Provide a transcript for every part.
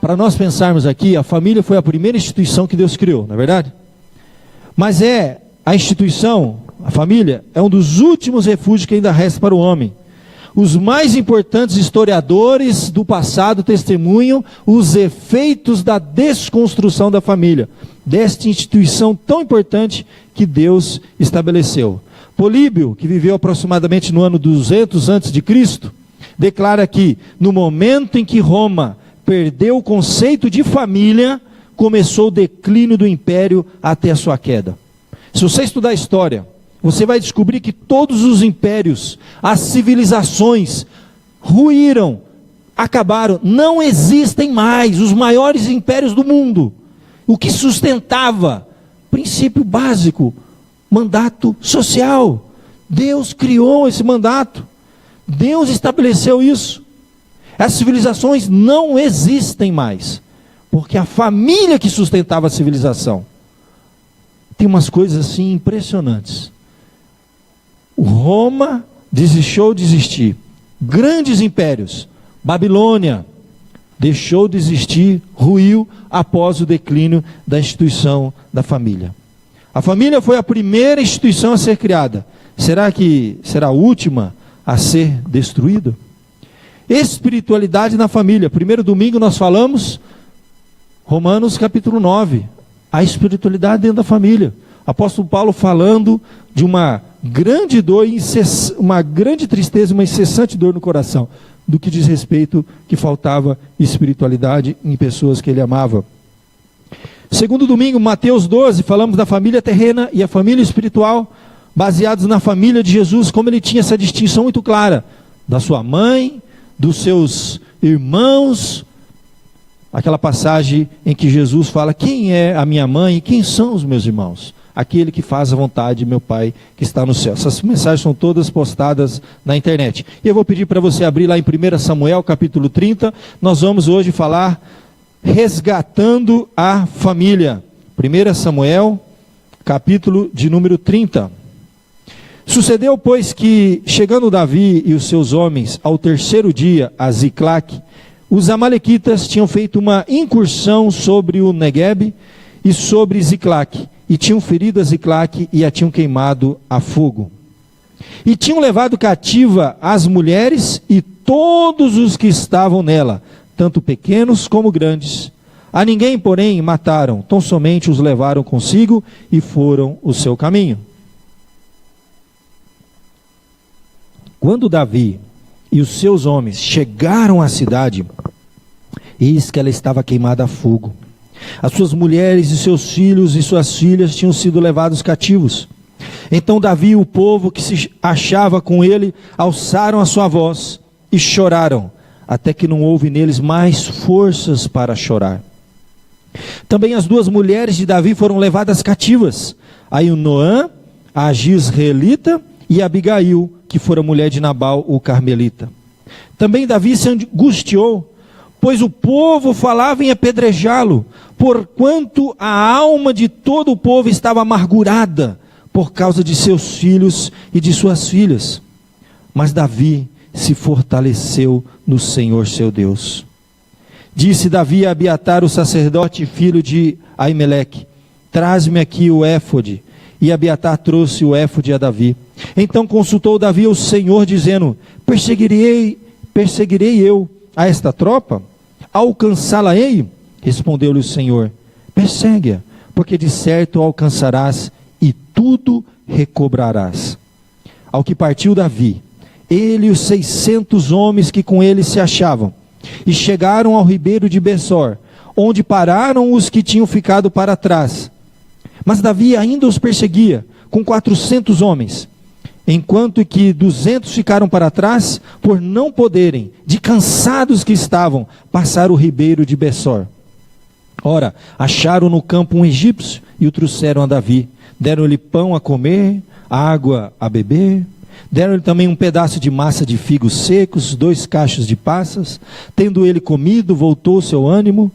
para nós pensarmos aqui, a família foi a primeira instituição que Deus criou, não é verdade? Mas a instituição, a família, é um dos últimos refúgios que ainda resta para o homem. Os mais importantes historiadores do passado testemunham os efeitos da desconstrução da família, desta instituição tão importante que Deus estabeleceu. Políbio, que viveu aproximadamente no ano 200 a.C., declara que no momento em que Roma perdeu o conceito de família, começou o declínio do império até a sua queda. Se você estudar a história, você vai descobrir que todos os impérios, as civilizações, ruíram, acabaram, não existem mais os maiores impérios do mundo. O que sustentava, princípio básico, mandato social. Deus criou esse mandato, Deus estabeleceu isso. As civilizações não existem mais, porque a família que sustentava a civilização. Tem umas coisas assim impressionantes. Roma deixou de existir. Grandes impérios, Babilônia, deixou de existir, ruiu após o declínio da instituição da família. A família foi a primeira instituição a ser criada. Será que será a última a ser destruída? Espiritualidade na família. Primeiro domingo nós falamos, Romanos capítulo 9, a espiritualidade dentro da família. Apóstolo Paulo falando de uma grande dor, uma grande tristeza, uma incessante dor no coração, do que diz respeito que faltava espiritualidade em pessoas que ele amava. Segundo domingo, Mateus 12, falamos da família terrena e a família espiritual, baseados na família de Jesus, como ele tinha essa distinção muito clara, da sua mãe, dos seus irmãos, aquela passagem em que Jesus fala, quem é a minha mãe e quem são os meus irmãos? Aquele que faz a vontade de meu Pai que está no céu. Essas mensagens são todas postadas na internet. E eu vou pedir para você abrir lá em 1 Samuel, capítulo 30. Nós vamos hoje falar resgatando a família. 1 Samuel, capítulo de número 30. Sucedeu, pois, que, chegando Davi e os seus homens ao terceiro dia a Ziclague, os amalequitas tinham feito uma incursão sobre o Neguebe e sobre Ziclague, e tinham ferido a Ziclague e a tinham queimado a fogo. E tinham levado cativa as mulheres e todos os que estavam nela, tanto pequenos como grandes. A ninguém, porém, mataram, tão somente os levaram consigo e foram o seu caminho. Quando Davi e os seus homens chegaram à cidade, eis que ela estava queimada a fogo. As suas mulheres e seus filhos e suas filhas tinham sido levados cativos. Então Davi e o povo que se achava com ele alçaram a sua voz e choraram, até que não houve neles mais forças para chorar. Também as duas mulheres de Davi foram levadas cativas, Ainoã, a Jizreelita, e Abigail, que fora mulher de Nabal, o Carmelita. Também Davi se angustiou, pois o povo falava em apedrejá-lo, porquanto a alma de todo o povo estava amargurada, por causa de seus filhos e de suas filhas. Mas Davi se fortaleceu no Senhor seu Deus. Disse Davi a Abiatar, o sacerdote, filho de Aimeleque, traz-me aqui o éfode. E Abiatar trouxe o éfode a Davi. Então consultou Davi o Senhor, dizendo, perseguirei eu a esta tropa? Alcançá-la-ei? Respondeu-lhe o Senhor, persegue-a, porque de certo alcançarás e tudo recobrarás. Ao que partiu Davi, ele e os 600 homens que com ele se achavam, e chegaram ao ribeiro de Besor, onde pararam os que tinham ficado para trás. Mas Davi ainda os perseguia, com 400 homens, enquanto que 200 ficaram para trás, por não poderem, de cansados que estavam, passar o ribeiro de Besor. Ora, acharam no campo um egípcio, e o trouxeram a Davi. Deram-lhe pão a comer, água a beber. Deram-lhe também um pedaço de massa de figos secos, 2 cachos de passas. Tendo ele comido, voltou o seu ânimo,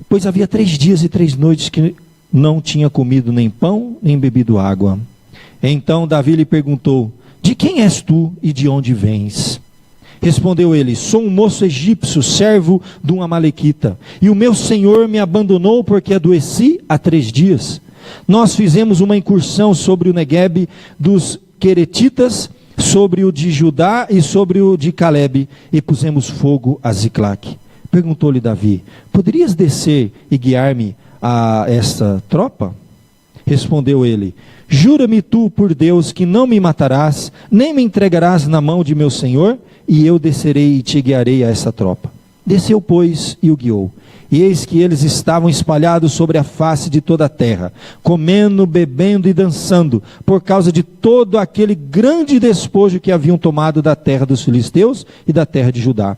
pois havia 3 dias e 3 noites que não tinha comido nem pão, nem bebido água. Então Davi lhe perguntou, de quem és tu e de onde vens? Respondeu ele: sou um moço egípcio, servo de um amalequita, e o meu senhor me abandonou porque adoeci há 3 dias. Nós fizemos uma incursão sobre o Neguebe dos Queretitas, sobre o de Judá e sobre o de Calebe, e pusemos fogo a Ziclague. Perguntou-lhe Davi: poderias descer e guiar-me a esta tropa? Respondeu ele: jura-me tu por Deus que não me matarás, nem me entregarás na mão de meu senhor, e eu descerei e te guiarei a essa tropa. Desceu, pois, e o guiou. E eis que eles estavam espalhados sobre a face de toda a terra, comendo, bebendo e dançando, por causa de todo aquele grande despojo que haviam tomado da terra dos filisteus e da terra de Judá.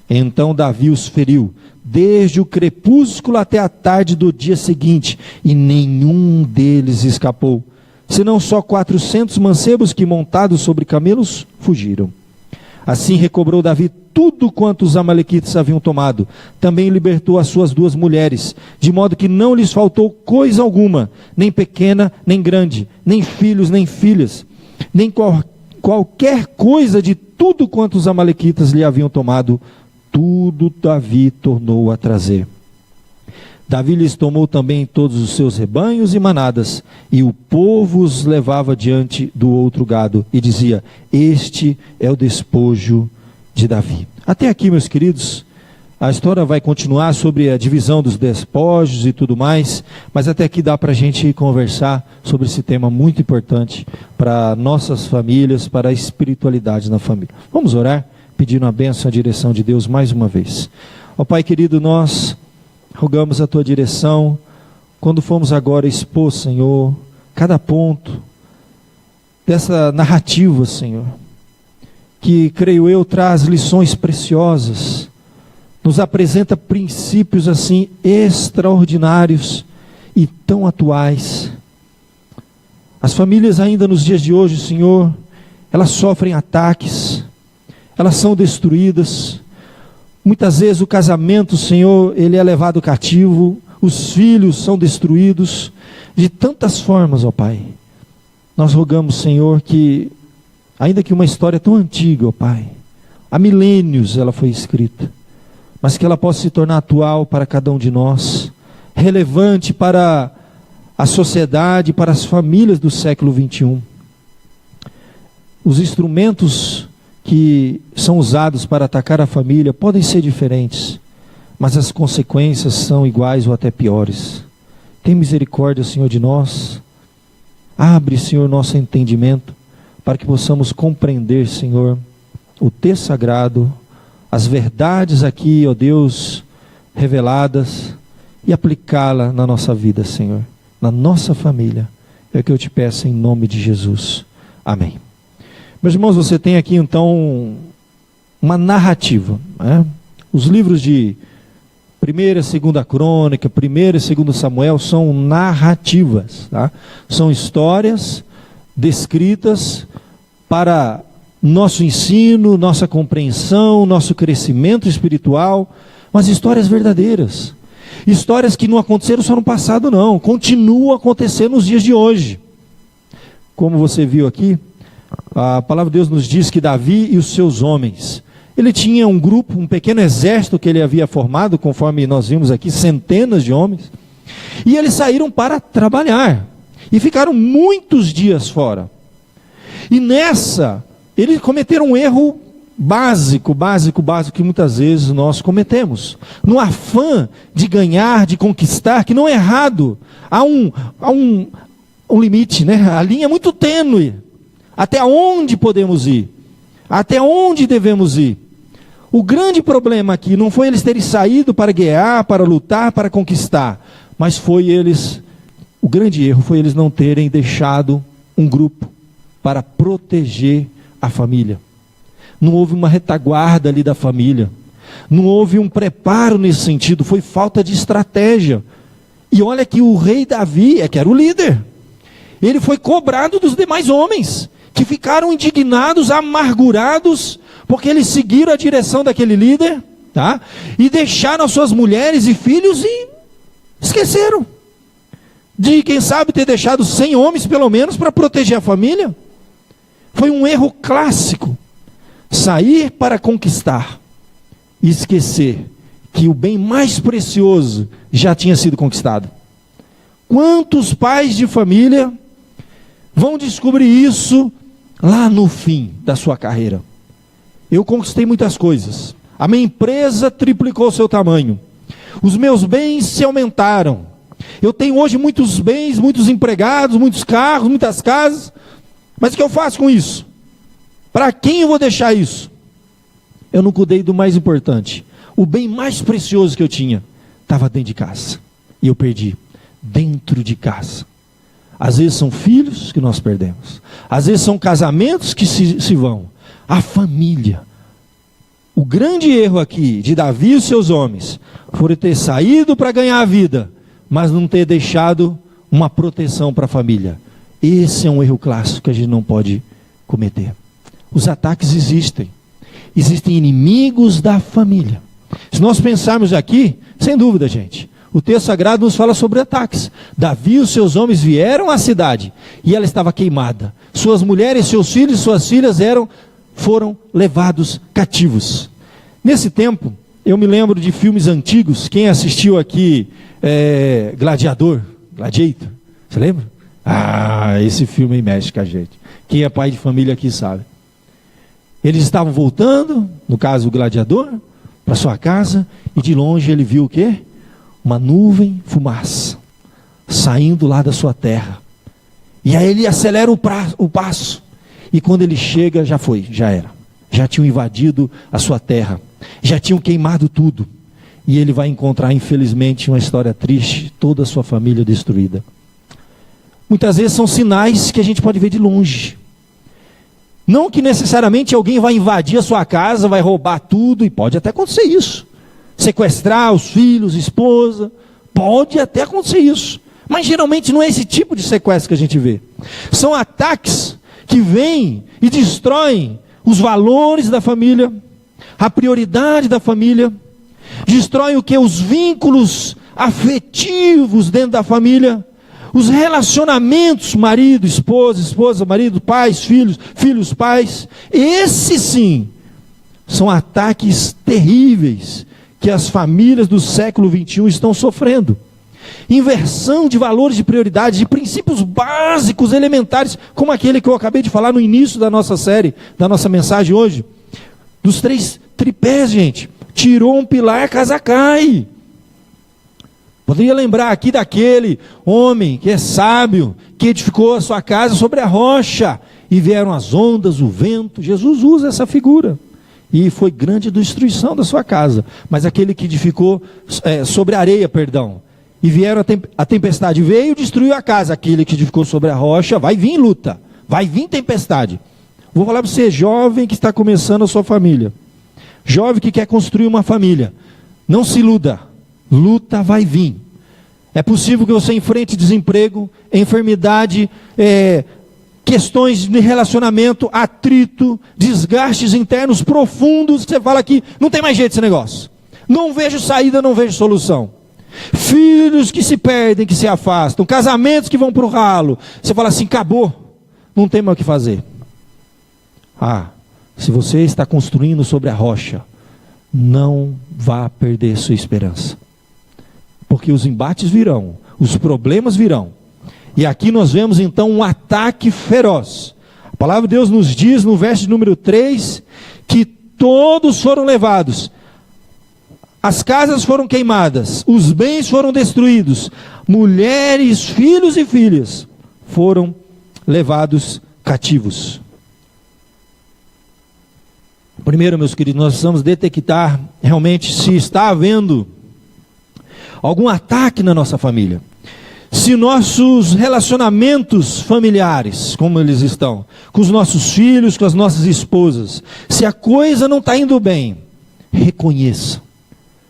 Então Davi os feriu, desde o crepúsculo até a tarde do dia seguinte, e nenhum deles escapou, senão só 400 mancebos que, montados sobre camelos, fugiram. Assim recobrou Davi tudo quanto os amalequitas haviam tomado. Também libertou as suas 2 mulheres, de modo que não lhes faltou coisa alguma, nem pequena, nem grande, nem filhos, nem filhas, nem qualquer coisa de tudo quanto os amalequitas lhe haviam tomado. Tudo Davi tornou a trazer. Davi lhes tomou também todos os seus rebanhos e manadas, e o povo os levava diante do outro gado, e dizia: este é o despojo de Davi. Até aqui, meus queridos, a história vai continuar sobre a divisão dos despojos e tudo mais, mas até aqui dá para a gente conversar sobre esse tema muito importante para nossas famílias, para a espiritualidade na família. Vamos orar, pedindo a bênção, a direção de Deus mais uma vez. Ó Pai querido, nós rogamos a tua direção, quando fomos agora expor, Senhor, cada ponto dessa narrativa, Senhor, que, creio eu, traz lições preciosas, nos apresenta princípios assim extraordinários e tão atuais. As famílias ainda nos dias de hoje, Senhor, elas sofrem ataques, elas são destruídas. Muitas vezes o casamento, Senhor, ele é levado cativo, os filhos são destruídos, de tantas formas, ó Pai. Nós rogamos, Senhor, que, ainda que uma história tão antiga, ó Pai, há milênios ela foi escrita, mas que ela possa se tornar atual para cada um de nós, relevante para a sociedade, para as famílias do século 21. Os instrumentos que são usados para atacar a família podem ser diferentes, mas as consequências são iguais ou até piores. Tem misericórdia, Senhor, de nós. Abre, Senhor, nosso entendimento, para que possamos compreender, Senhor, o texto sagrado, as verdades aqui, ó Deus, reveladas, e aplicá-la na nossa vida, Senhor, na nossa família. É o que eu te peço em nome de Jesus. Amém. Meus irmãos, você tem aqui então uma narrativa, né? Os livros de 1ª e 2ª Crônica, 1º e 2º Samuel são narrativas, tá? São histórias descritas para nosso ensino, nossa compreensão, nosso crescimento espiritual, mas histórias verdadeiras, histórias que não aconteceram só no passado não, continuam acontecendo nos dias de hoje. Como você viu aqui, a palavra de Deus nos diz que Davi e os seus homens, ele tinha um grupo, um pequeno exército que ele havia formado, conforme nós vimos aqui, centenas de homens, e eles saíram para trabalhar, e ficaram muitos dias fora, e nessa, eles cometeram um erro básico, que muitas vezes nós cometemos, no afã de ganhar, de conquistar, que não é errado, há um limite, né? A linha é muito tênue, até onde podemos ir? Até onde devemos ir? O grande problema aqui não foi eles terem saído para guerrear, para lutar, para conquistar, mas o grande erro foi eles não terem deixado um grupo para proteger a família. Não houve uma retaguarda ali da família, não houve um preparo nesse sentido, foi falta de estratégia. E olha que o rei Davi, que era o líder, ele foi cobrado dos demais homens, que ficaram indignados, amargurados, porque eles seguiram a direção daquele líder, tá? E deixaram as suas mulheres e filhos e esqueceram de, quem sabe, ter deixado 100 homens pelo menos para proteger a família. Foi um erro clássico. Sair para conquistar e esquecer que o bem mais precioso já tinha sido conquistado. Quantos pais de família vão descobrir isso lá no fim da sua carreira? Eu conquistei muitas coisas. A minha empresa triplicou seu tamanho. Os meus bens se aumentaram. Eu tenho hoje muitos bens, muitos empregados, muitos carros, muitas casas. Mas o que eu faço com isso? Para quem eu vou deixar isso? Eu não cuidei do mais importante. O bem mais precioso que eu tinha estava dentro de casa. E eu perdi dentro de casa. Às vezes são filhos que nós perdemos. Às vezes são casamentos que se vão. A família. O grande erro aqui de Davi e os seus homens foi ter saído para ganhar a vida, mas não ter deixado uma proteção para a família. Esse é um erro clássico que a gente não pode cometer. Os ataques existem. Existem inimigos da família. Se nós pensarmos aqui, sem dúvida, gente, o texto sagrado nos fala sobre ataques. Davi e os seus homens vieram à cidade e ela estava queimada. Suas mulheres, seus filhos e suas filhas foram levados cativos. Nesse tempo, eu me lembro de filmes antigos. Quem assistiu aqui Gladiator? Você lembra? Ah, esse filme aí mexe com a gente. Quem é pai de família aqui sabe. Eles estavam voltando, no caso o gladiador, para sua casa, e de longe ele viu o quê? Uma nuvem, fumaça, saindo lá da sua terra. E aí ele acelera o passo. E quando ele chega, já era. Já tinham invadido a sua terra. Já tinham queimado tudo. E ele vai encontrar, infelizmente, uma história triste, toda a sua família destruída. Muitas vezes são sinais que a gente pode ver de longe. Não que necessariamente alguém vai invadir a sua casa, vai roubar tudo, e pode até acontecer isso. Sequestrar os filhos, esposa, pode até acontecer isso. Mas geralmente não é esse tipo de sequestro que a gente vê. São ataques que vêm e destroem os valores da família, a prioridade da família, destroem o que? Os vínculos afetivos dentro da família, os relacionamentos, marido, esposa, marido, pais, filhos, pais. Esses sim, são ataques terríveis que as famílias do século XXI estão sofrendo. Inversão de valores de prioridade, de princípios básicos, elementares, como aquele que eu acabei de falar no início da nossa série, da nossa mensagem hoje. Dos 3 tripés, gente. Tirou um pilar, a casa cai. Poderia lembrar aqui daquele homem que é sábio, que edificou a sua casa sobre a rocha, e vieram as ondas, o vento. Jesus usa essa figura. E foi grande destruição da sua casa. Mas aquele que edificou sobre a areia, e vieram a tempestade, veio e destruiu a casa. Aquele que edificou sobre a rocha, vai vir luta, vai vir tempestade. Vou falar para você, jovem que está começando a sua família, jovem que quer construir uma família, não se iluda, luta vai vir. É possível que você enfrente desemprego, enfermidade, questões de relacionamento, atrito, desgastes internos profundos. Você fala aqui, não tem mais jeito esse negócio, não vejo saída, não vejo solução. Filhos que se perdem, que se afastam, casamentos que vão para o ralo. Você fala assim, acabou, não tem mais o que fazer. Se você está construindo sobre a rocha, não vá perder sua esperança, porque os embates virão, os problemas virão. E aqui nós vemos então um ataque feroz. A palavra de Deus nos diz no verso número 3, que todos foram levados. As casas foram queimadas, os bens foram destruídos, mulheres, filhos e filhas foram levados cativos. Primeiro, meus queridos, nós precisamos detectar realmente se está havendo algum ataque na nossa família. Se nossos relacionamentos familiares, como eles estão, com os nossos filhos, com as nossas esposas, se a coisa não está indo bem, reconheça.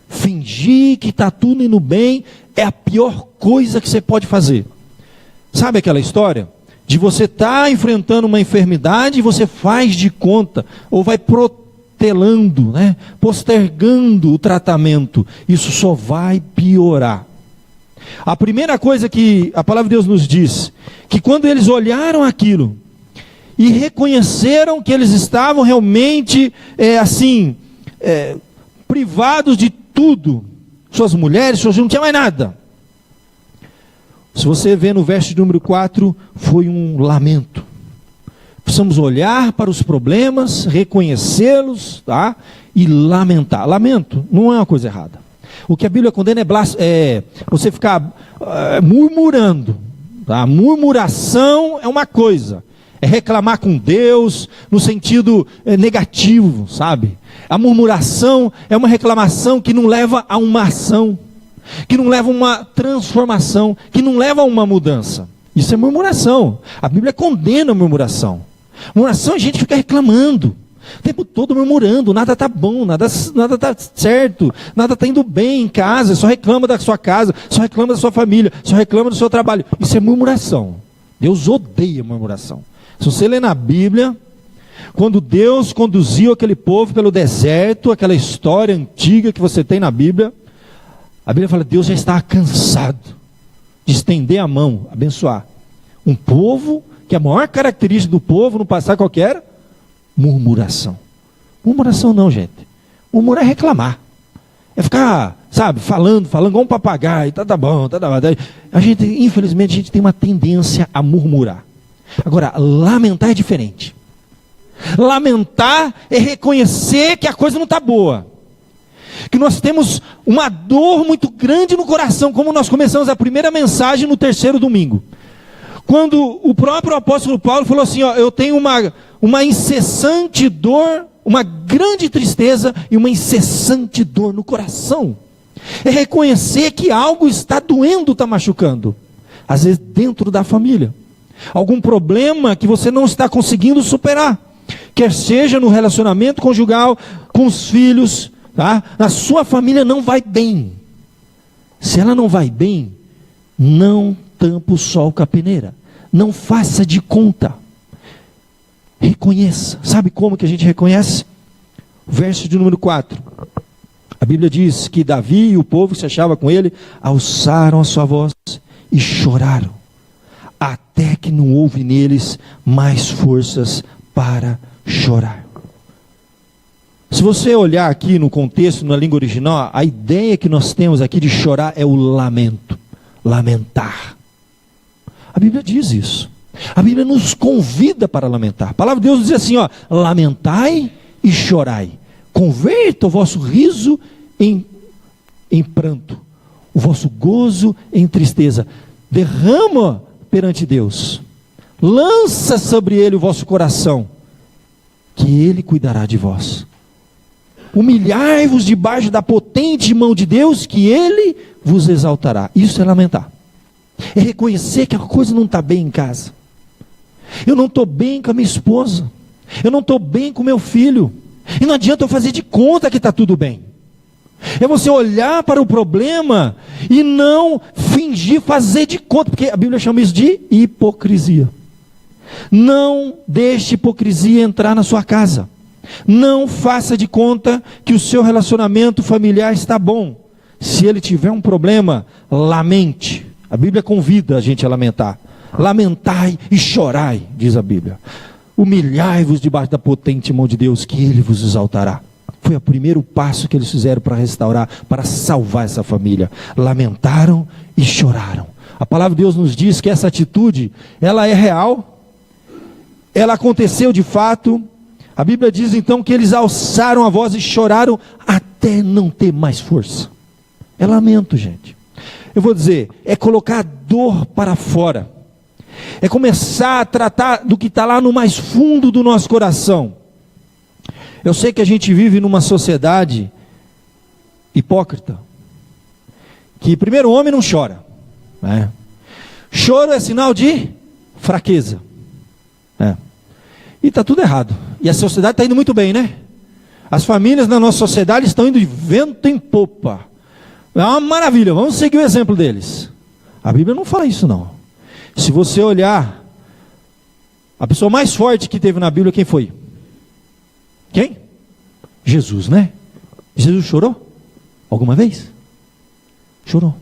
Fingir que está tudo indo bem é a pior coisa que você pode fazer. Sabe aquela história de você estar enfrentando uma enfermidade e você faz de conta, ou vai protelando, postergando o tratamento? Isso só vai piorar. A primeira coisa que a palavra de Deus nos diz, que quando eles olharam aquilo, e reconheceram que eles estavam realmente, privados de tudo. Suas mulheres, seus filhos, não tinha mais nada. Se você vê no verso de número 4, foi um lamento. Precisamos olhar para os problemas, reconhecê-los, tá? E lamentar. Lamento não é uma coisa errada. O que a Bíblia condena é você ficar murmurando. Tá? Murmuração é uma coisa. É reclamar com Deus no sentido negativo, sabe? A murmuração é uma reclamação que não leva a uma ação, que não leva a uma transformação, que não leva a uma mudança. Isso é murmuração. A Bíblia condena a murmuração. Murmuração a gente fica reclamando, o tempo todo murmurando, nada está bom, nada está certo, nada está indo bem em casa, só reclama da sua casa, só reclama da sua família, só reclama do seu trabalho. Isso é murmuração. Deus odeia murmuração. Se você ler na Bíblia, quando Deus conduziu aquele povo pelo deserto, aquela história antiga que você tem na Bíblia, a Bíblia fala que Deus já estava cansado de estender a mão, abençoar um povo, que a maior característica do povo no passado qual que era? Murmuração. Murmuração não, gente. Murmurar é reclamar. É ficar, sabe, falando igual um papagaio, tá bom. Infelizmente, a gente tem uma tendência a murmurar. Agora, lamentar é diferente. Lamentar é reconhecer que a coisa não está boa. Que nós temos uma dor muito grande no coração, como nós começamos a primeira mensagem no terceiro domingo. Quando o próprio apóstolo Paulo falou assim, eu tenho uma incessante dor, uma grande tristeza e uma incessante dor no coração. É reconhecer que algo está doendo, está machucando. Às vezes dentro da família. Algum problema que você não está conseguindo superar. Quer seja no relacionamento conjugal, com os filhos, tá? Na sua família não vai bem. Se ela não vai bem, não tampa o sol com a peneira. Não faça de conta. Reconheça. Sabe como que a gente reconhece? Verso de número 4. A Bíblia diz que Davi e o povo que se achava com ele alçaram a sua voz e choraram, até que não houve neles mais forças para chorar. Se você olhar aqui no contexto, na língua original, a ideia que nós temos aqui de chorar é o lamento, lamentar. A Bíblia diz isso. A Bíblia nos convida para lamentar. A palavra de Deus diz assim, lamentai e chorai. Converta o vosso riso em pranto, o vosso gozo em tristeza. Derrama perante Deus. Lança sobre Ele o vosso coração, que Ele cuidará de vós. Humilhai-vos debaixo da potente mão de Deus, que Ele vos exaltará. Isso é lamentar. É reconhecer que a coisa não está bem em casa. Eu não estou bem com a minha esposa. Eu não estou bem com o meu filho. E não adianta eu fazer de conta que está tudo bem. É você olhar para o problema e não fingir fazer de conta. Porque a Bíblia chama isso de hipocrisia. Não deixe hipocrisia entrar na sua casa. Não faça de conta que o seu relacionamento familiar está bom. Se ele tiver um problema, lamente. A Bíblia convida a gente a lamentar. Lamentai e chorai, diz a Bíblia. Humilhai-vos debaixo da potente mão de Deus, que Ele vos exaltará. Foi o primeiro passo que eles fizeram para restaurar, para salvar essa família. Lamentaram e choraram. A palavra de Deus nos diz que essa atitude, ela é real. Ela aconteceu de fato. A Bíblia diz então que eles alçaram a voz e choraram até não ter mais força. É lamento, gente. Eu vou dizer, é colocar a dor para fora. É começar a tratar do que está lá no mais fundo do nosso coração. Eu sei que a gente vive numa sociedade hipócrita. Que primeiro o homem não chora, né? Choro é sinal de fraqueza, né? E está tudo errado. E a sociedade está indo muito bem, né? As famílias na nossa sociedade estão indo de vento em popa. É uma maravilha, vamos seguir o exemplo deles. A Bíblia não fala isso não. Se você olhar, a pessoa mais forte que teve na Bíblia, quem foi? Quem? Jesus, né? Jesus chorou? Alguma vez? Chorou.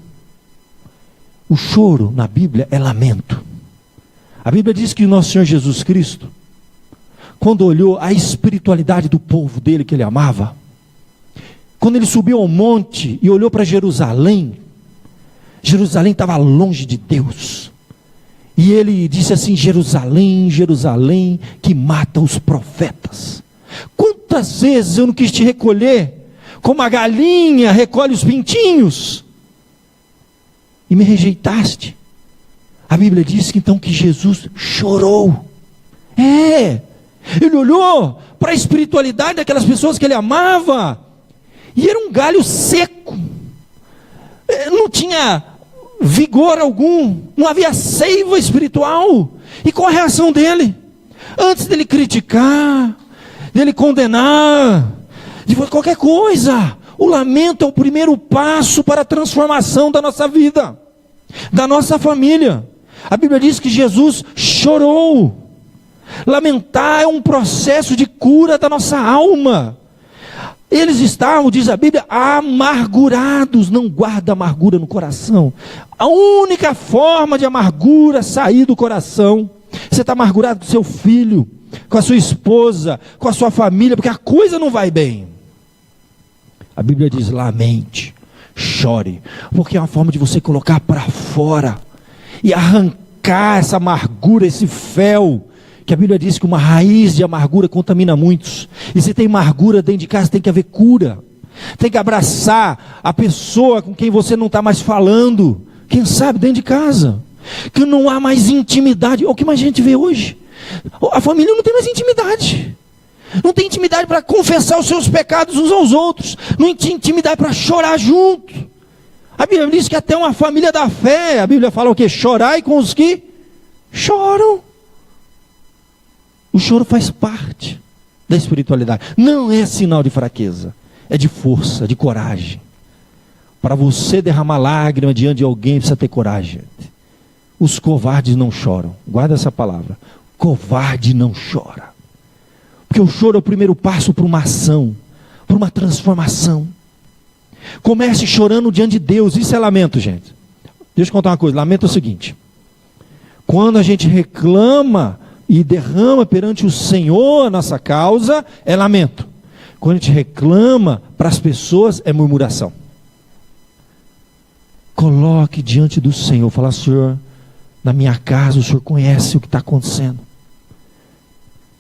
O choro na Bíblia é lamento. A Bíblia diz que o nosso Senhor Jesus Cristo, quando olhou a espiritualidade do povo dele que ele amava, quando ele subiu ao monte e olhou para Jerusalém, Jerusalém estava longe de Deus. E ele disse assim: Jerusalém, Jerusalém, que mata os profetas. Quantas vezes eu não quis te recolher, como a galinha recolhe os pintinhos, e me rejeitaste. A Bíblia diz que então que Jesus chorou. Ele olhou para a espiritualidade daquelas pessoas que ele amava, e era um galho seco, não tinha vigor algum, não havia seiva espiritual. E qual a reação dele? Antes dele criticar, dele condenar, de qualquer coisa, o lamento é o primeiro passo para a transformação da nossa vida, da nossa família. A Bíblia diz que Jesus chorou. Lamentar é um processo de cura da nossa alma. Eles estavam, diz a Bíblia, amargurados. Não guarda amargura no coração. A única forma de amargura sair do coração, você está amargurado com seu filho, com a sua esposa, com a sua família, porque a coisa não vai bem. A Bíblia diz: lamente, chore, porque é uma forma de você colocar para fora e arrancar essa amargura, esse fel, que a Bíblia diz que uma raiz de amargura contamina muitos. E se tem amargura dentro de casa, tem que haver cura. Tem que abraçar a pessoa com quem você não está mais falando, quem sabe dentro de casa, que não há mais intimidade. O que mais a gente vê hoje? A família não tem mais intimidade. Não tem intimidade para confessar os seus pecados uns aos outros. Não tem intimidade para chorar junto. A Bíblia diz que até uma família da fé, a Bíblia fala o quê? Chorai com os que choram. O choro faz parte da espiritualidade. Não é sinal de fraqueza. É de força, de coragem. Para você derramar lágrima diante de alguém, precisa ter coragem. Os covardes não choram. Guarda essa palavra. Covarde não chora. Porque o choro é o primeiro passo para uma ação, para uma transformação. Comece chorando diante de Deus. Isso é lamento, gente. Deixa eu contar uma coisa. Lamento é o seguinte: quando a gente reclama e derrama perante o Senhor a nossa causa, é lamento. Quando a gente reclama para as pessoas, é murmuração. Coloque diante do Senhor, fala: Senhor, na minha casa o Senhor conhece o que está acontecendo.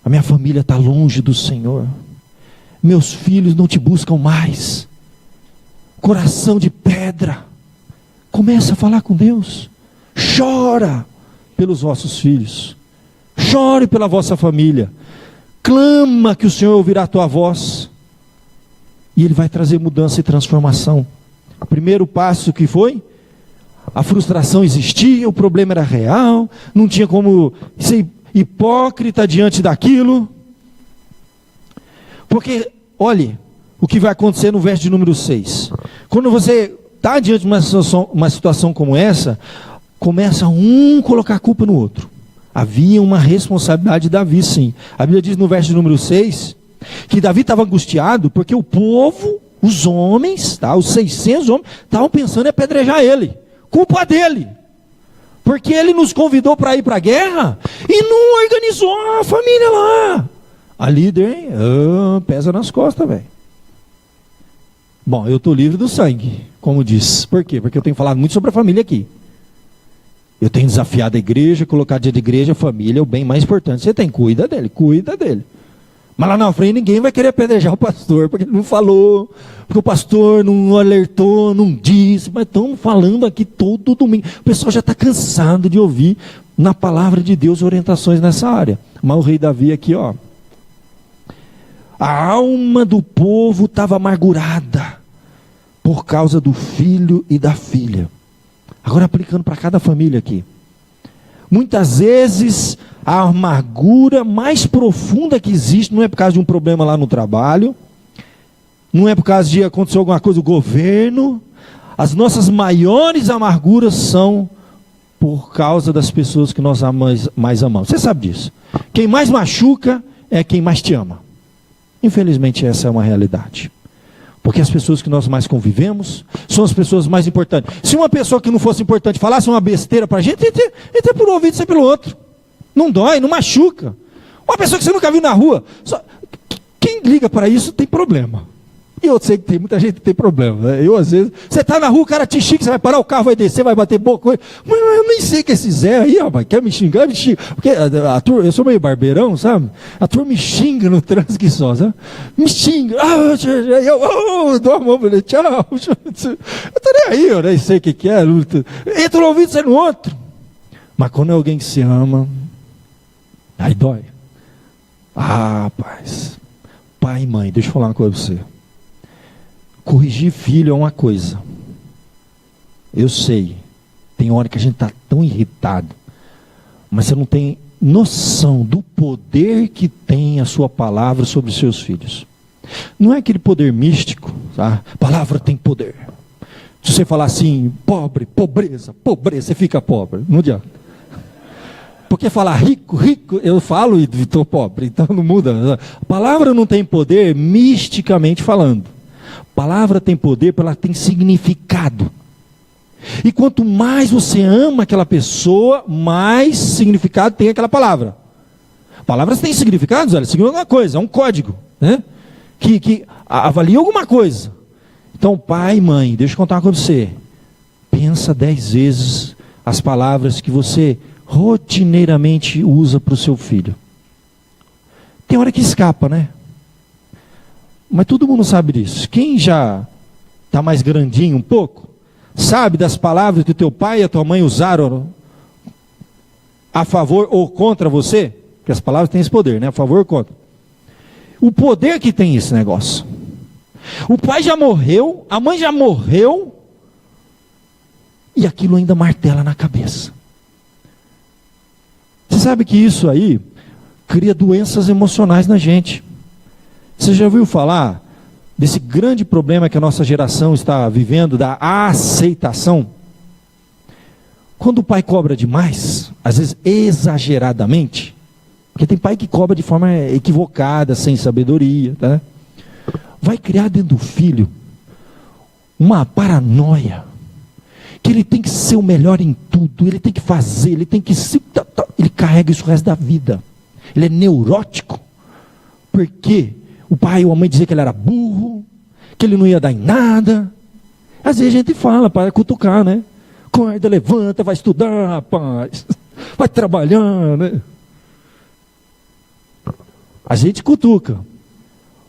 A minha família está longe do Senhor. Meus filhos não te buscam mais. Coração de pedra. Começa a falar com Deus. Chora pelos vossos filhos. Chore pela vossa família. Clama que o Senhor ouvirá a tua voz. E Ele vai trazer mudança e transformação. O primeiro passo que foi? A frustração existia, o problema era real. Não tinha como ser hipócrita diante daquilo. Porque, olhe, o que vai acontecer no verso de número 6. Quando você está diante de uma situação como essa, começa um colocar a culpa no outro. Havia uma responsabilidade de Davi, sim. A Bíblia diz no verso de número 6, que Davi estava angustiado, porque o povo, os homens, tá, os 600 homens, estavam pensando em apedrejar ele. Culpa dele. Porque ele nos convidou para ir para a guerra, e não organizou a família lá. A líder, hein? Pesa nas costas, velho. Bom, eu estou livre do sangue, como diz. Por quê? Porque eu tenho falado muito sobre a família aqui. Eu tenho desafiado a igreja, colocado diante da igreja, a família é o bem mais importante. Você tem, cuida dele. Mas lá na frente ninguém vai querer apedrejar o pastor, porque ele não falou, porque o pastor não alertou, não disse. Mas estamos falando aqui todo domingo. O pessoal já está cansado de ouvir na palavra de Deus orientações nessa área. Mas o rei Davi aqui, ó. A alma do povo estava amargurada por causa do filho e da filha. Agora aplicando para cada família aqui. Muitas vezes a amargura mais profunda que existe não é por causa de um problema lá no trabalho, não é por causa de acontecer alguma coisa do governo. As nossas maiores amarguras são por causa das pessoas que nós mais amamos. Você sabe disso. Quem mais machuca é quem mais te ama. Infelizmente essa é uma realidade. Porque as pessoas que nós mais convivemos são as pessoas mais importantes. Se uma pessoa que não fosse importante falasse uma besteira para a gente, entra por um ouvido e sai pelo outro. Não dói, não machuca. Uma pessoa que você nunca viu na rua. Quem liga para isso tem problema. E eu sei que tem muita gente que tem problema. Né? Eu, às vezes, você está na rua, o cara te xinga, você vai parar o carro, vai descer, vai bater boca com ele. Mas eu nem sei que esse Zé aí, rapaz, quer me xingar, me xinga. Porque a turma, eu sou meio barbeirão, sabe? A turma me xinga no trânsito que só, sabe? Me xinga. Eu dou a mão para ele, tchau. Eu tô nem aí, eu nem sei o que é. Entra no ouvido, sai no outro. Mas quando é alguém que se ama, aí dói. Rapaz, pai e mãe, deixa eu falar uma coisa para você. Corrigir filho é uma coisa. Eu sei. Tem hora que a gente está tão irritado. Mas você não tem noção do poder que tem a sua palavra sobre os seus filhos. Não é aquele poder místico. Tá? A palavra tem poder. Se você falar assim, pobre, pobreza, você fica pobre. Não adianta. Porque falar rico, eu falo e estou pobre. Então não muda. A palavra não tem poder misticamente falando. A palavra tem poder porque ela tem significado. E quanto mais você ama aquela pessoa, mais significado tem aquela palavra. Palavras têm significados, olha, significa alguma coisa, é um código, né? Que avalia alguma coisa. Então, pai e mãe, deixa eu contar uma coisa para você. Pensa 10 vezes as palavras que você rotineiramente usa para o seu filho. Tem hora que escapa, né? Mas todo mundo sabe disso. Quem já está mais grandinho um pouco, sabe das palavras que o teu pai e a tua mãe usaram a favor ou contra você? Porque as palavras têm esse poder, né? A favor ou contra. O poder que tem esse negócio. O pai já morreu, a mãe já morreu, e aquilo ainda martela na cabeça. Você sabe que isso aí cria doenças emocionais na gente. Você já ouviu falar desse grande problema que a nossa geração está vivendo, da aceitação? Quando o pai cobra demais, às vezes exageradamente, porque tem pai que cobra de forma equivocada, sem sabedoria, tá? Vai criar dentro do filho uma paranoia, que ele tem que ser o melhor em tudo, ele tem que fazer, ele tem que se... Ele carrega isso o resto da vida. Ele é neurótico, porque o pai ou a mãe dizia que ele era burro, que ele não ia dar em nada. Às vezes a gente fala para cutucar, né? Acorda, levanta, vai estudar, rapaz. Vai trabalhar, né? A gente cutuca.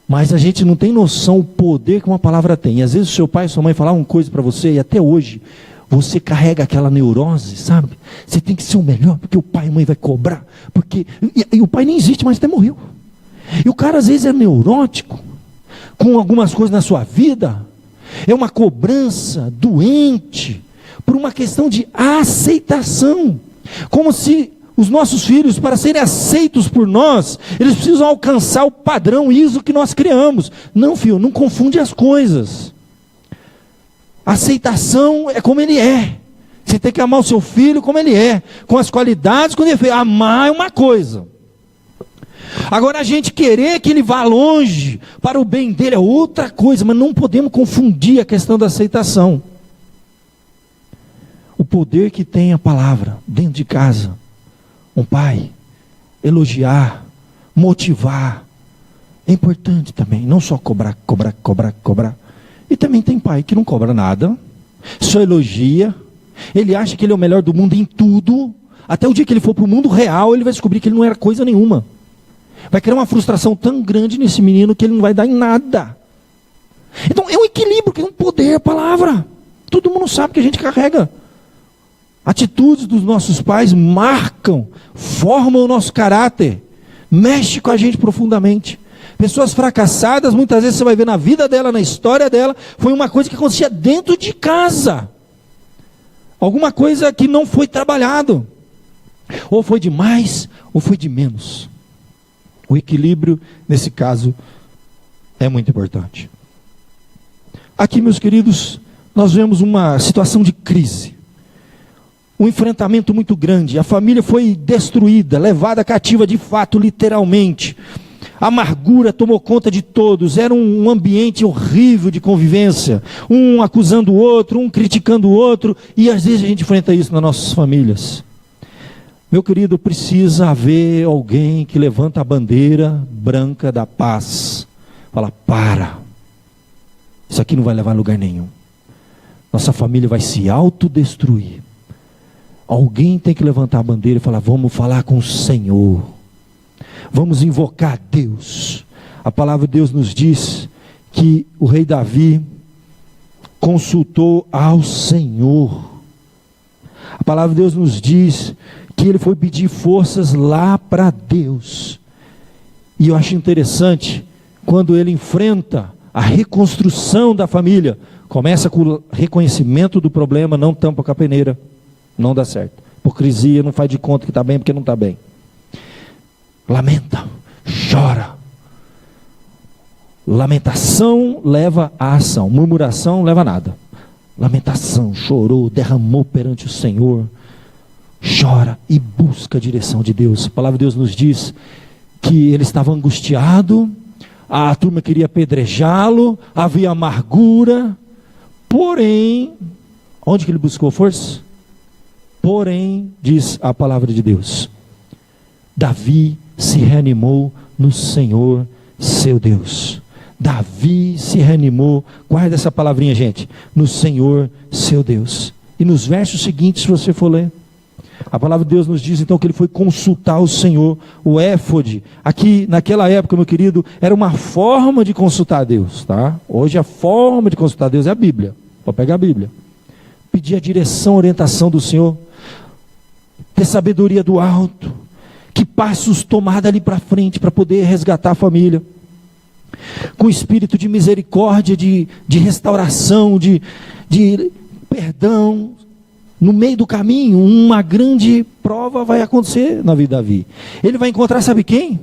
Mas a gente não tem noção do poder que uma palavra tem. E às vezes o seu pai e sua mãe falaram uma coisa para você, e até hoje você carrega aquela neurose, sabe? Você tem que ser o melhor, porque o pai e a mãe vai cobrar. E o pai nem existe, mas até morreu. E o cara às vezes é neurótico com algumas coisas na sua vida. É uma cobrança doente por uma questão de aceitação. Como se os nossos filhos, para serem aceitos por nós, eles precisam alcançar o padrão ISO que nós criamos. Não, filho, não confunde as coisas. A aceitação é como ele é. Você tem que amar o seu filho como ele é, com as qualidades, com o defeito. Amar é uma coisa. Agora a gente querer que ele vá longe para o bem dele é outra coisa, mas não podemos confundir a questão da aceitação. O poder que tem a palavra dentro de casa. Um pai, elogiar, motivar, é importante também, não só cobrar. E também tem pai que não cobra nada, só elogia, ele acha que ele é o melhor do mundo em tudo, até o dia que ele for para o mundo real, ele vai descobrir que ele não era coisa nenhuma. Vai criar uma frustração tão grande nesse menino que ele não vai dar em nada. Então é um equilíbrio, que é um poder, a palavra. Todo mundo sabe que a gente carrega. Atitudes dos nossos pais marcam, formam o nosso caráter, mexe com a gente profundamente. Pessoas fracassadas, muitas vezes você vai ver na vida dela, na história dela, foi uma coisa que acontecia dentro de casa. Alguma coisa que não foi trabalhado. Ou foi de mais, ou foi de menos. O equilíbrio, nesse caso, é muito importante. Aqui, meus queridos, nós vemos uma situação de crise. Um enfrentamento muito grande. A família foi destruída, levada cativa de fato, literalmente. A amargura tomou conta de todos. Era um ambiente horrível de convivência. Um acusando o outro, um criticando o outro. E às vezes a gente enfrenta isso nas nossas famílias. Meu querido, precisa haver alguém que levanta a bandeira branca da paz. Fala, para. Isso aqui não vai levar a lugar nenhum. Nossa família vai se autodestruir. Alguém tem que levantar a bandeira e falar, vamos falar com o Senhor. Vamos invocar Deus. A palavra de Deus nos diz que o rei Davi consultou ao Senhor. A palavra de Deus nos diz que ele foi pedir forças lá para Deus. E eu acho interessante, quando ele enfrenta a reconstrução da família, começa com o reconhecimento do problema, não tampa com a peneira, não dá certo. Hipocrisia, não faz de conta que está bem porque não está bem. Lamenta, chora. Lamentação leva à ação, murmuração leva a nada. Lamentação, chorou, derramou perante o Senhor, chora e busca a direção de Deus. A palavra de Deus nos diz que ele estava angustiado, a turma queria apedrejá-lo, havia amargura, porém, onde que ele buscou força? Porém, diz a palavra de Deus, Davi se reanimou no Senhor, seu Deus. Davi se reanimou, guarda essa palavrinha, gente, no Senhor, seu Deus. E nos versos seguintes, se você for ler, a palavra de Deus nos diz então que ele foi consultar o Senhor. O éfode, aqui naquela época, meu querido, era uma forma de consultar a Deus, tá? Hoje a forma de consultar a Deus é a Bíblia. Pode pegar a Bíblia, pedir a direção, a orientação do Senhor, ter sabedoria do alto, que passos tomar dali para frente para poder resgatar a família, com espírito de misericórdia, de restauração, de perdão. No meio do caminho, uma grande prova vai acontecer na vida de Davi. Ele vai encontrar, sabe quem?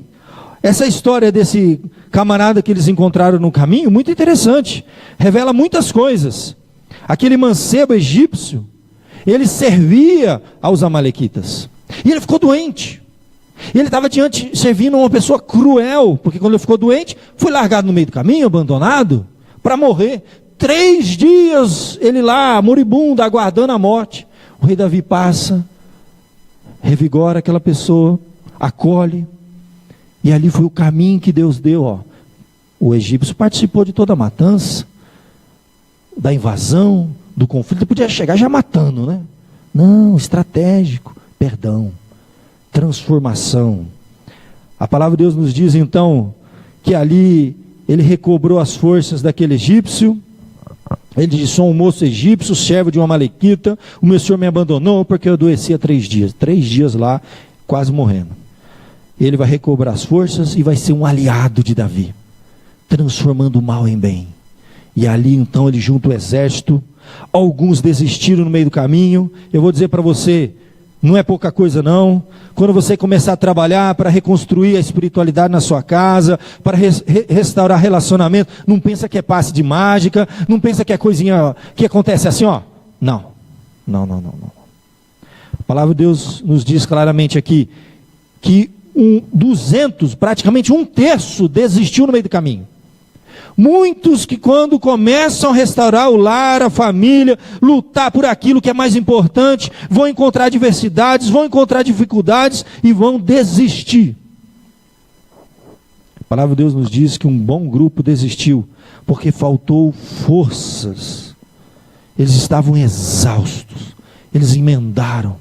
Essa história desse camarada que eles encontraram no caminho, muito interessante, revela muitas coisas. Aquele mancebo egípcio, ele servia aos amalequitas, e ele ficou doente. E ele estava servindo uma pessoa cruel, porque quando ele ficou doente, foi largado no meio do caminho, abandonado, para morrer. 3 dias ele lá, moribundo, aguardando a morte. O rei Davi passa, revigora aquela pessoa, acolhe, e ali foi o caminho que Deus deu. Ó. O egípcio participou de toda a matança, da invasão, do conflito. Ele podia chegar já matando, né? Não, estratégico, perdão, transformação. A palavra de Deus nos diz então que ali ele recobrou as forças daquele egípcio. Ele disse, sou um moço egípcio, servo de uma amalequita, o meu senhor me abandonou porque eu adoeci há 3 dias. 3 dias lá, quase morrendo. Ele vai recobrar as forças e vai ser um aliado de Davi, transformando o mal em bem. E ali então ele junta o exército. Alguns desistiram no meio do caminho. Eu vou dizer para você, não é pouca coisa não. Quando você começar a trabalhar para reconstruir a espiritualidade na sua casa, para restaurar relacionamento, não pensa que é passe de mágica, não pensa que é coisinha que acontece assim, ó. Não. A palavra de Deus nos diz claramente aqui que 200, praticamente 1/3 desistiu no meio do caminho. Muitos que quando começam a restaurar o lar, a família, lutar por aquilo que é mais importante, vão encontrar adversidades, vão encontrar dificuldades e vão desistir. A palavra de Deus nos diz que um bom grupo desistiu, porque faltou forças. Eles estavam exaustos, eles emendaram.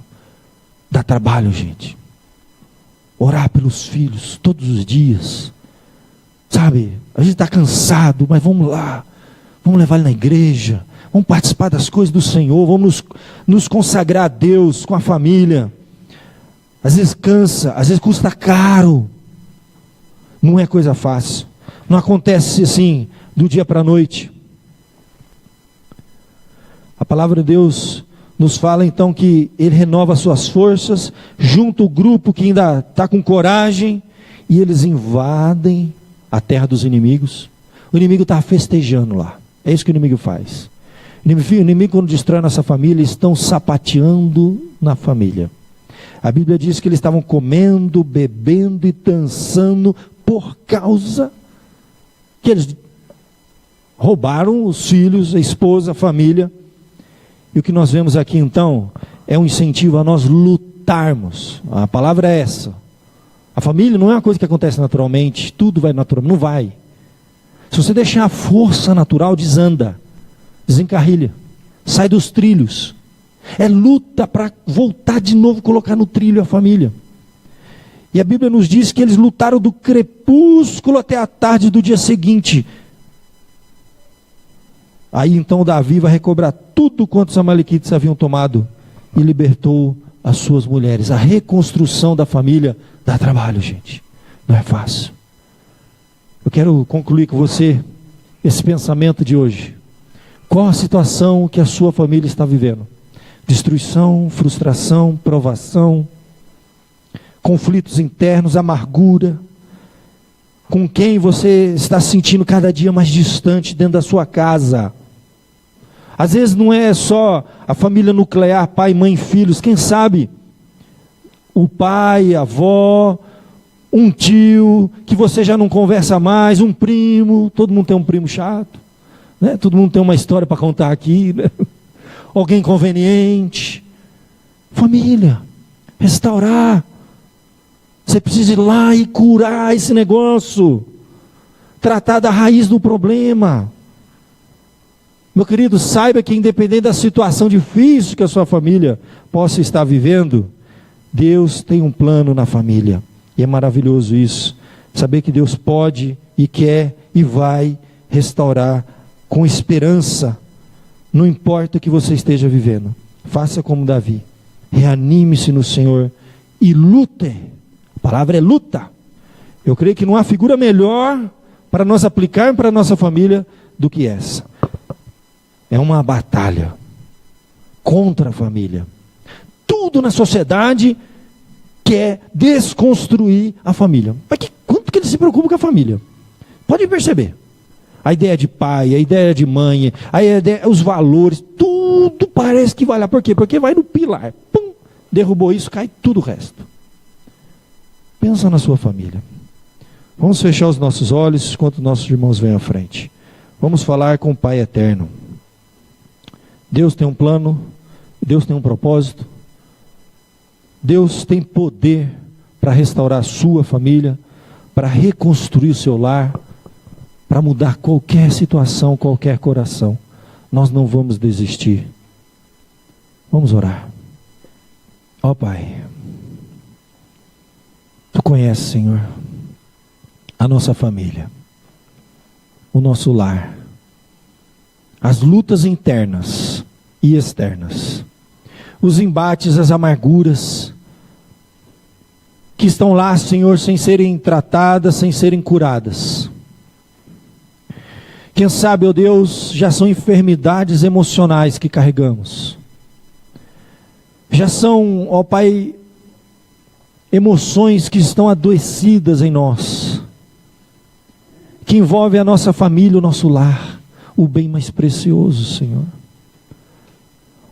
Dá trabalho, gente. Orar pelos filhos todos os dias. Sabe, a gente está cansado, mas vamos lá, vamos levar ele na igreja, vamos participar das coisas do Senhor, vamos nos consagrar a Deus com a família. Às vezes cansa, às vezes custa caro, não é coisa fácil, não acontece assim do dia para a noite. A palavra de Deus nos fala então que ele renova suas forças, junta o grupo que ainda está com coragem, e eles invadem a terra dos inimigos. O inimigo está festejando lá. É isso que o inimigo faz. O inimigo quando destrói a nossa família, estão sapateando na família. A Bíblia diz que eles estavam comendo, bebendo e dançando por causa que eles roubaram os filhos, a esposa, a família. E o que nós vemos aqui então é um incentivo a nós lutarmos lutarmos. A palavra é essa. A família não é uma coisa que acontece naturalmente, tudo vai naturalmente, não vai. Se você deixar a força natural, desanda, desencarrilha, sai dos trilhos. É luta para voltar de novo, colocar no trilho a família. E a Bíblia nos diz que eles lutaram do crepúsculo até a tarde do dia seguinte. Aí então Davi vai recobrar tudo quanto os amalequitas haviam tomado e libertou as suas mulheres. A reconstrução da família dá trabalho, gente. Não é fácil. Eu quero concluir com você esse pensamento de hoje. Qual a situação que a sua família está vivendo? Destruição, frustração, provação, conflitos internos, amargura. Com quem você está se sentindo cada dia mais distante dentro da sua casa? Às vezes não é só a família nuclear, pai, mãe, filhos. Quem sabe o pai, a avó, um tio que você já não conversa mais, um primo. Todo mundo tem um primo chato, né? Todo mundo tem uma história para contar aqui, né? Alguém inconveniente. Família, restaurar. Você precisa ir lá e curar esse negócio. Tratar da raiz do problema. Meu querido, saiba que independente da situação difícil que a sua família possa estar vivendo, Deus tem um plano na família. E é maravilhoso isso. Saber que Deus pode e quer e vai restaurar com esperança. Não importa o que você esteja vivendo. Faça como Davi. Reanime-se no Senhor e lute. A palavra é luta. Eu creio que não há figura melhor para nós aplicarmos para a nossa família do que essa. É uma batalha contra a família. Tudo na sociedade quer desconstruir a família. Mas quanto que ele se preocupa com a família? Pode perceber. A ideia de pai, a ideia de mãe, a ideia, os valores, tudo parece que vai lá. Por quê? Porque vai no pilar. Pum, derrubou isso, cai tudo o resto. Pensa na sua família. Vamos fechar os nossos olhos enquanto nossos irmãos vêm à frente. Vamos falar com o Pai Eterno. Deus tem um plano, Deus tem um propósito. Deus tem poder para restaurar a sua família, para reconstruir o seu lar, para mudar qualquer situação, qualquer coração. Nós não vamos desistir. Vamos orar. Ó Pai, Tu conheces, Senhor, a nossa família, o nosso lar, as lutas internas e externas, os embates, as amarguras que estão lá, Senhor, sem serem tratadas, sem serem curadas. Quem sabe, ó Deus, já são enfermidades emocionais que carregamos. Já são, ó Pai, emoções que estão adoecidas em nós, que envolvem a nossa família, o nosso lar, o bem mais precioso, Senhor.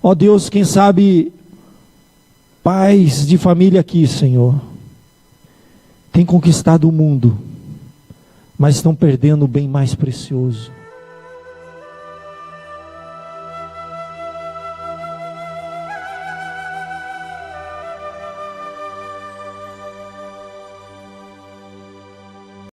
Ó Deus, quem sabe, pais de família aqui, Senhor, têm conquistado o mundo, mas estão perdendo o bem mais precioso.